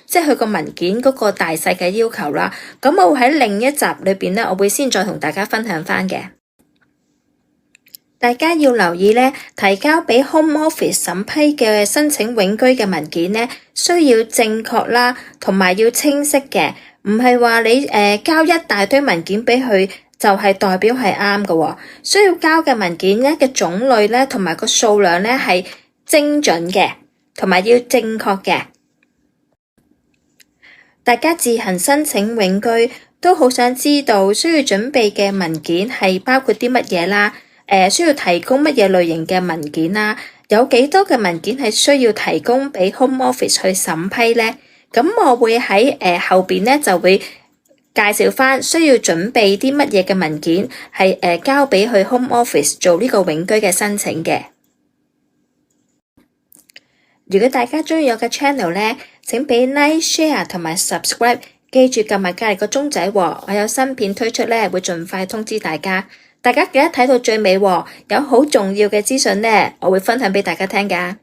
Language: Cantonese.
即係佢個文件嗰個大細嘅要求啦。咁我會喺另一集裏邊咧，我會先再同大家分享翻嘅。大家要留意咧，提交俾 Home Office 審批嘅申請永居嘅文件咧，需要正確啦，同埋要清晰嘅，唔係話你交一大堆文件俾佢就係代表係啱嘅喎。需要交嘅文件咧嘅種類咧，同埋個數量咧係精準嘅，同埋要正確嘅。大家自行申請永居都好想知道需要準備嘅文件係包括啲乜嘢啦。需要提供乜嘢類型嘅文件啦？有幾多嘅文件係需要提供俾 Home Office 去審批呢？咁我會喺後邊咧就會介紹翻需要準備啲乜嘢嘅文件係交俾去 Home Office 做呢個永居嘅申請嘅。如果大家鍾意我嘅 channel 咧，請俾 like、share 同埋 subscribe， 記住撳埋隔離個鐘仔喎，我有新片推出咧會盡快通知大家。大家記得睇到最尾喎，有好重要嘅資訊咧，我會分享俾大家聽㗎。